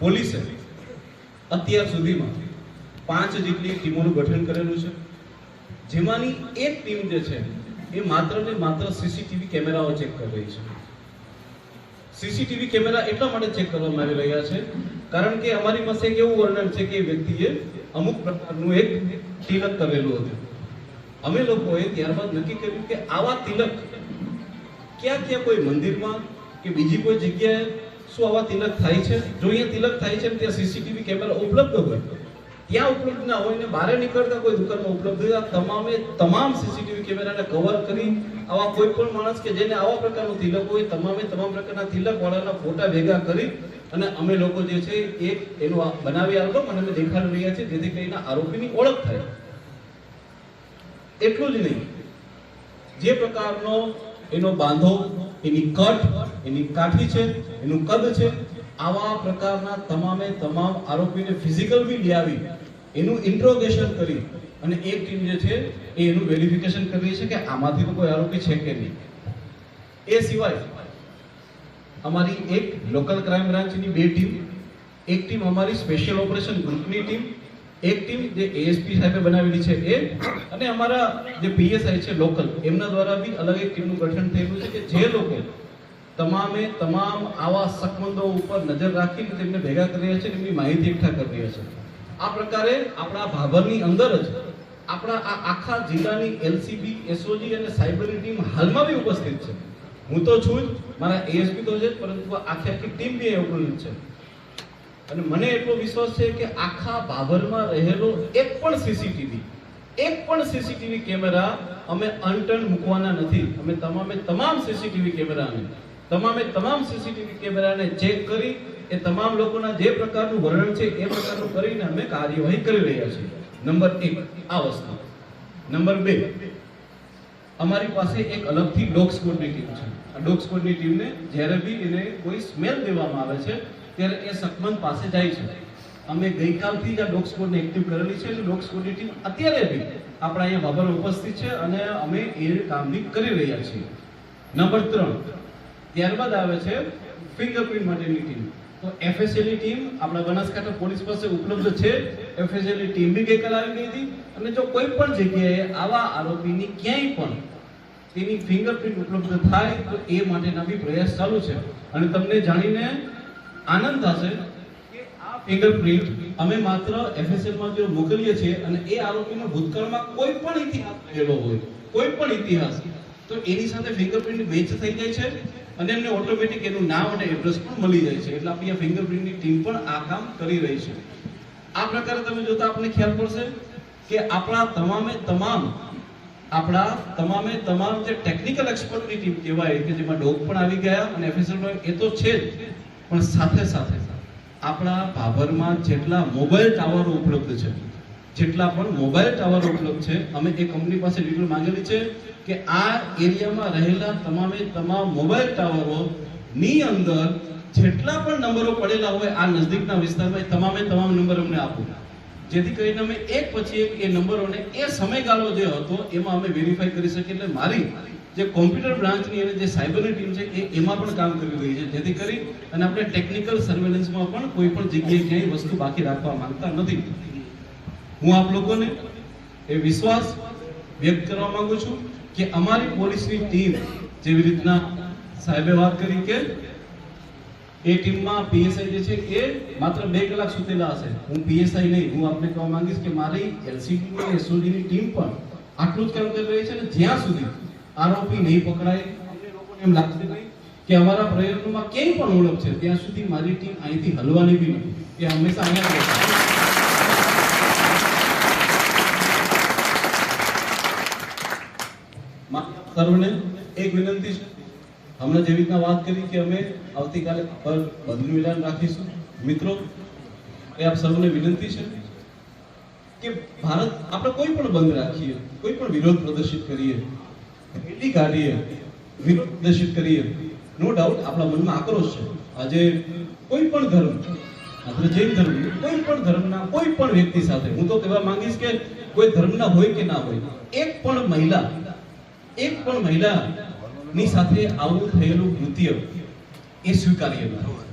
પોલીસે અત્યાર સુધીમાં 5 જેટલી ટીમોનું ગઠન કરેલું છે, જેમાંની એક ટીમ જે છે એ માત્ર ને માત્ર સીસીટીવી કેમેરાઓ ચેક કરી રહી છે. સીસીટીવી કેમેરા એટલા માટે ચેક કરવામાં આવી રહ્યા છે કારણ કે અમારી પાસે એક એવું વર્ણન છે કે એ વ્યક્તિએ અમુક પ્રકારનું એક તિલક કરેલું હતું. અમે લોકોએ ત્યારબાદ નક્કી કર્યું કે આવા તિલક ક્યાં ક્યાં કોઈ મંદિરમાં કે બીજી કોઈ જગ્યાએ શું આવા તિલક થાય છે? જો અહીંયા તિલક થાય છે ત્યાં સીસીટીવી કેમેરા ઉપલબ્ધ હોય, ત્યાં ઉપલબ્ધ ના હોય ને બહાર નીકળતા કોઈ દુકાનમાં ઉપલબ્ધ હોય, તમામે તમામ સીસીટીવી કેમેરાને કવર કરી આવા કોઈ પણ માણસ કે જેને આવા પ્રકારનું તિલક હોય તમામે તમામ પ્રકારના તિલક વાળાના ફોટા ભેગા કરી અને અમે લોકો જે છે એક એનો બનાવી આલ્બમ અને અમે દેખાડી રહ્યા છીએ જેથી કરીને આરોપીની ઓળખ થાય. એટલું જ નહીં, જે પ્રકારનો એનો બાંધો, એની કટ, એની કાઠી છે, એનું કદ છે, આવા પ્રકારના તમામે તમામ આરોપીને ફિઝિકલ બી લઈ આવી એનું ઇન્ટ્રોગેશન કરી અને એક ટીમ જે છે એ એનું વેરિફિકેશન કરી છે કે આમાંથી તો કોઈ આરોપી છે કે નહીં. એ સિવાય અમારી એક લોકલ ક્રાઇમ બ્રાન્ચની 2 ટીમ, એક ટીમ અમારી સ્પેશિયલ ઓપરેશન ગ્રુપની ટીમ, એક ટીમ જે એએસપી સાહેબે બનાવેલી છે એ, અને અમારા જે પીએસઆઈ છે લોકલ, એમના દ્વારા બી અલગ એક ટીમનું ગઠન થયેલું છે કે જે લોકો તમામે તમામ આવા શકમંદો ઉપર નજર રાખીને તેમને ભેગા કરી રહ્યા છે, એમની માહિતી એકઠા કરી રહ્યા છે. આ પ્રકારે આપણા ભાભરની અંદર જ આપણા આ આખા જિલ્લાની એલસીબી, એસઓજી અને સાયબરની ટીમ હાલમાં બી ઉપસ્થિત છે. હું તો છું જ, મારા એએસપી તો છે જ, પરંતુ આખી ટીમ બી ઉપસ્થિત છે. અને મને એટલો વિશ્વાસ છે કે આખા ભાભરમાં રહેલો એક પણ સીસીટીવી કેમેરા અમે અનટર્ન મૂકવાના નથી. અમે તમામ સીસીટીવી કેમેરાને ચેક કરી એ તમામ લોકોના જે પ્રકારનું વર્ણન છે એ પ્રકારનું કરીને અમે કાર્યવાહી કરી રહ્યા છીએ. નંબર 1 આ વસ્તુ. નંબર 2, અમારી પાસે એક અલગથી ડોગ સ્ક્વોડની ટીમ છે. આ ડોગ સ્ક્વોડની ટીમને જ્યારે બી એને કોઈ સ્મેલ દેવામાં આવે છે ત્યારે એ શકમંદ પાસે જાય છે. અમે ગઈકાલથી જ આ ડોગ સ્ક્વોડને એક્ટિવ કરેલી છે અને ડોગ સ્ક્વોડની ટીમ અત્યારે બી આપણા અહીંયા બાબર ઉપસ્થિત છે અને અમે એ કામ બી કરી રહ્યા છીએ. નંબર 3, ત્યારબાદ આવે છે ફિંગરપ્રિન્ટ માટેની ટીમ. તો એફએસએલની ટીમ આપણા બનાસકાંઠા પોલીસ પાસે ઉપલબ્ધ છે. એફએસએલની ટીમ બી ગઈકાલ આવી ગઈ હતી અને જો કોઈ પણ જગ્યાએ આવા આરોપીની ક્યાંય પણ તેની ફિંગરપ્રિન્ટ ઉપલબ્ધ થાય તો એ માટેના બી પ્રયાસ ચાલુ છે. અને તમને જાણીને આનંદ થશે કે આ ફિંગરપ્રિન્ટ અમે માત્ર એફએસએલમાં જો મોકલીએ છીએ અને એ આરોપીનો ભૂતકાળમાં કોઈ પણ ઇતિહાસ રહેલો હોય, કોઈ પણ ઇતિહાસ, તો એની સાથે ફિંગરપ્રિન્ટ મેચ થઈ જાય છે અને એમને ઓટોમેટિક એનું નામ અને એડ્રેસ પણ મળી જાય છે. એટલે આપણી આ ફિંગરપ્રિન્ટની ટીમ પણ આ કામ કરી રહી છે. આ પ્રકારે તમે જોતા આપણને ખ્યાલ પડશે કે આપણા તમામે જે ટેકનિકલ એક્સપર્ટની ટીમ કહેવાય કે જેમાં ડોગ પણ આવી ગયા અને એફએસએલ એ તો છે જ, પણ સાથે સાથે આપણા ભાભરમાં જેટલા મોબાઈલ ટાવરો ઉપલબ્ધ છે, અમે એ કંપની પાસે ડિટેલ માંગેલી છે કે આ એરિયામાં રહેલા તમામ મોબાઈલ ટાવરો ની અંદર જેટલા પણ નંબરો પડેલા હોય આ નજદીકના વિસ્તારમાં તમામ નંબર અમને આપો, જેથી કરીને અમે એક પછી એક એ નંબરોને એ સમયગાળો જે હતો એમાં અમે વેરીફાઈ કરી શકીએ. એટલે મારી જે કોમ્પ્યુટર બ્રાન્ચની અને જે સાયબરની ટીમ છે એમાં પણ કામ કરી રહી છે, જેથી કરી અને આપણે ટેકનિકલ સર્વેલન્સમાં પણ કોઈ પણ જગ્યાએ ક્યાંય વસ્તુ બાકી રાખવા માંગતા નથી. હું આપ લોકોને એ વિશ્વાસ વ્યક્ત કરવા માંગુ છું કે અમારી પોલીસની ટીમ જેવી રીતના સાહેબે વાત કરી કે એ ટીમમાં પીએસઆઈ જે છે એ માત્ર 2 કલાક સુતેલા હશે. હું પીએસઆઈ નહીં, હું આપને કહેવા માંગીશ કે મારી એલસીબી અને એસઓજીની ટીમ પણ આટલું જ કામ કરી રહી છે અને જ્યાં સુધી આરોપી નહીં પકડાય, અમને લોકોને એમ લાગશે નહીં કે અમારા પ્રયત્નોમાં ક્યાંય પણ ઓળખ છે, ત્યાં સુધી મારી ટીમ અહીંથી હલવાની બી નથી. એ હંમેશા અહીંયા રહેશે. સર્વને એક વિનંતી છે, હમણાં જેવી રીતના વાત કરી કે અમે આવતીકાલે બંધનું એલાન રાખીશું. મિત્રો, એ આપ સર્વને વિનંતી છે કે ભારત આપણે કોઈ પણ બંધ રાખીએ, કોઈ પણ વિરોધ પ્રદર્શિત કરીએ, રેલી કાઢીએ, વિરોધ પ્રદર્શિત કરીએ, નો ડાઉટ આપણા મનમાં આક્રોશ છે. આજે કોઈ પણ ધર્મ, આપણે જૈન ધર્મ, કોઈ પણ ધર્મના કોઈ પણ વ્યક્તિ સાથે હું તો કહેવા માંગીશ કે કોઈ ધર્મના હોય કે ના હોય, એક પણ મહિલાની સાથે આવું થયેલું કૃત્ય એ સ્વીકાર્ય નથી.